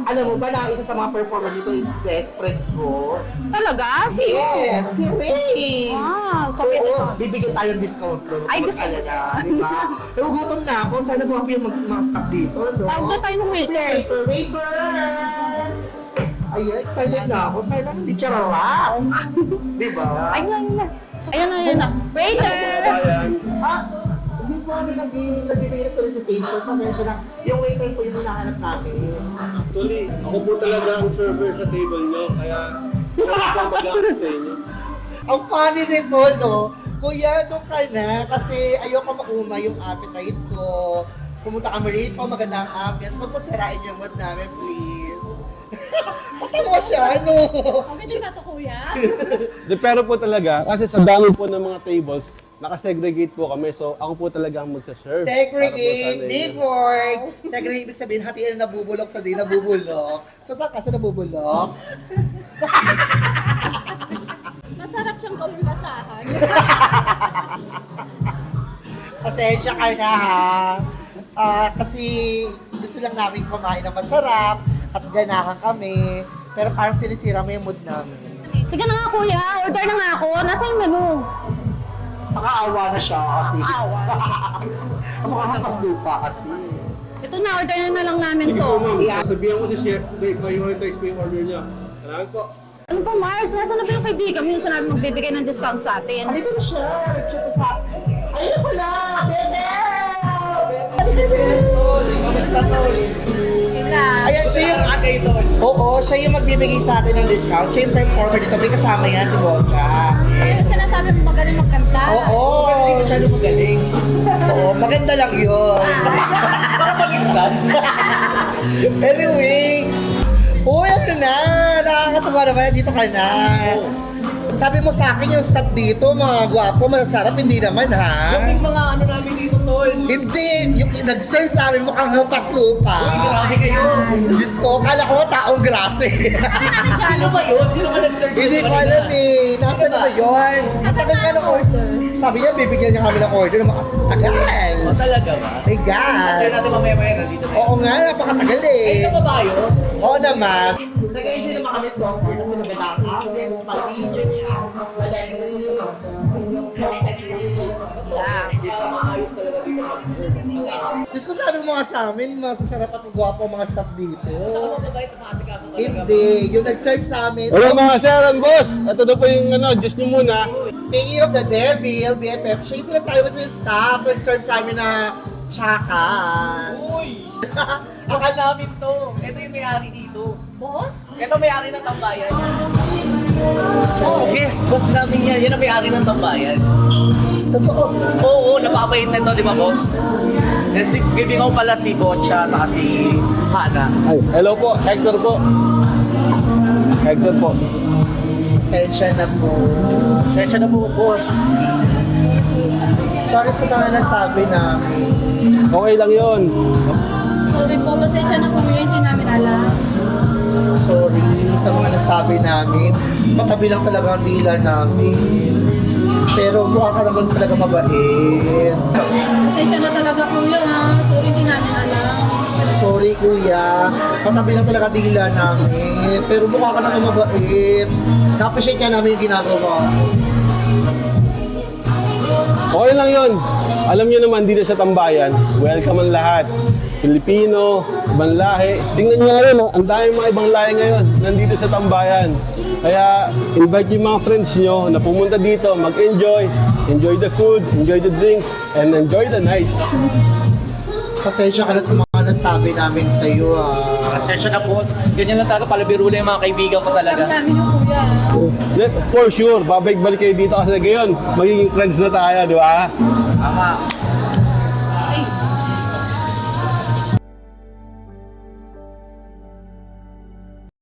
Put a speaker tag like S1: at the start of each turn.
S1: Alam mo ba na isa sa mga performer dito is best friend ko?
S2: Talaga? Si
S1: Yes, si Ray!
S2: sabi ko
S1: Oo, bibigyan tayo ng discount doon.
S2: Ay, gusto ko.
S1: Di ba? Nagugutom na ako. Sana po ako yung mga staff dito, no?
S2: Tawag na tayo ng waiter.
S1: Waiter! Ayun, excited na ako. Sana hindi chararap. Di ba?
S2: Ayun na. Ayun na. Waiter!
S1: Hindi po kami nagbibigay ng solicitation. Pasensya na. Yung waiter po yung hinahanap namin.
S3: Actually, ako po talaga ang server sa table nyo, kaya ako po mag-aakit sa inyo.
S1: Ang funny nito, no? Kuya, doon ka na kasi ayoko mauma yung appetite ko. Pumunta kami rito, maganda ang ambience. Huwag mo sarain yung mood namin, please. Patawa siya, no?
S2: Hindi ba ito, kuya?
S3: Pero po talaga, kasi sa dami po ng mga tables, nakasegregate po kami, so ako po talaga ang magsaserve.
S1: Segregate, big word. Segregate, ibig sabihin, hatiin na nabubulok sa di nabubulok. So, saan ka sa nabubulok?
S2: Masarap siyang gawing basahan.
S1: Pasensya ka na, ha? Kasi gusto lang namin kumain na masarap at ganahan kami. Pero parang sinisira mo yung mood namin.
S2: Sige na nga, kuya. Order na nga ako. Nasaan yung menu?
S1: Nakaawa na siya kasi.
S2: Awa.
S1: Ang mga hapas lupa kasi.
S2: Ito na, order na lang namin
S3: Sige
S2: to.
S3: po ma'am,
S1: Yeah.
S3: sabihan ko si Chef, prioritize po yung order niya. Salamat po.
S2: Ano ba, Mars? Nasaan na ba yung kaibigan mo yung sinabi magbibigay ng discount sa atin?
S1: Andito na siya. Nag-chat sa akin. Ayun pala! Bebe! Bebe! Kamusta, Tol? Ayan, siya yung atay, Tol. Oo, siya yung magbibigay sa atin ng discount. Siya yung performer dito. May kasama yan si Bocha.
S2: Yung sinasabi mo magaling magkanta.
S1: Oo. Hindi masyado magaling. Oo, maganda lang yun. Para magigtan. Anyway. Uy, ano na? Nakakatawa naman. Dito ka na. Sabi mo sa akin yung staff dito, mga gwapo, masarap. Hindi naman, ha?
S4: Yung mga ano namin dito, tol.
S1: Hindi. Yung nag-serve sa amin mukhang hampas lupa.
S4: Grabe kayo.
S1: Diyos ko, kala ko taong grase.
S4: Sino ba yun? Sino ba nag-search?
S1: Hindi ko alam eh. Nasaan na ba yun? Matagal ka ng order. Sabi niya, bibigyan niya kami ng order. Tagal.
S4: O talaga ba?
S1: My
S4: Kaya
S1: God.
S4: natin mamaya-maya nandito na.
S1: Oo nga, napakatagal eh.
S4: Ay, ito ba yun?
S1: Oo naman. Nag-enjoy naman kami so far kasi maganda ang ambience, paligid, malamig, hanggang sa
S4: Maayos talaga dito mag-serve.
S1: Diyos ko sabi mo nga sa amin, masasarap at gwapo ang mga staff dito.
S4: Sa mga mabait, maasikaso talaga.
S1: Hindi, yung nag-serve sa amin.
S3: Hello mga sir and boss! Ito na po yung juice nyo muna.
S1: Speaking of the devil, BFF, siya yung sinasabi mo sa yung staff, nag-serve sa amin na tsaka.
S4: Uy! Akal namin to. Ito yung may-ari dito.
S2: Boss?
S4: Ito may-ari ng tambayan. Oh, yes, boss namin yan. Yan ang may-ari ng tambayan.
S1: Totoo.
S4: Oo, napapait na ito, di ba, boss? Yan si, kaibigan ko pala si Bocha, saka si Hana.
S3: Ay, hello po, Hector po. Hector po.
S1: Pasensya na po.
S4: Sensya na po, boss.
S1: Sorry sa mga nasabi namin.
S3: Okay lang yun.
S2: Sorry po, pasensya na po yun. Hindi namin alam.
S1: Sorry sa mga nasabi namin. Matabi lang talaga ang dila namin. Pero mukha ka naman talaga mabait.
S2: Pasensya na talaga kuya ha. Sorry, hindi namin alam.
S1: Sorry kuya. Matabi lang talaga ang dila namin. Pero mukha ka naman mabait. Na-appreciate nga namin yung ginagawa mo.
S3: Okay lang yun. Alam nyo naman dito sa Tambayan, welcome ang lahat. Pilipino, ibang lahi. Tingnan nyo ngayon, ang dami mga ibang lahi ngayon nandito sa Tambayan. Kaya invite yung mga friends nyo na pumunta dito, mag-enjoy, enjoy the food, enjoy the drinks, and enjoy the night.
S1: Pasensya ka na sa mga nasabi namin sa iyo
S4: Sensya na, boss. Ganyan lang talaga, palabiro lang yung mga kaibigan ko talaga.
S2: Alam namin yung kuya.
S3: For sure, babalik-balik kayo dito kasi ngayon, magiging friends na tayo, di ba?
S4: Tama.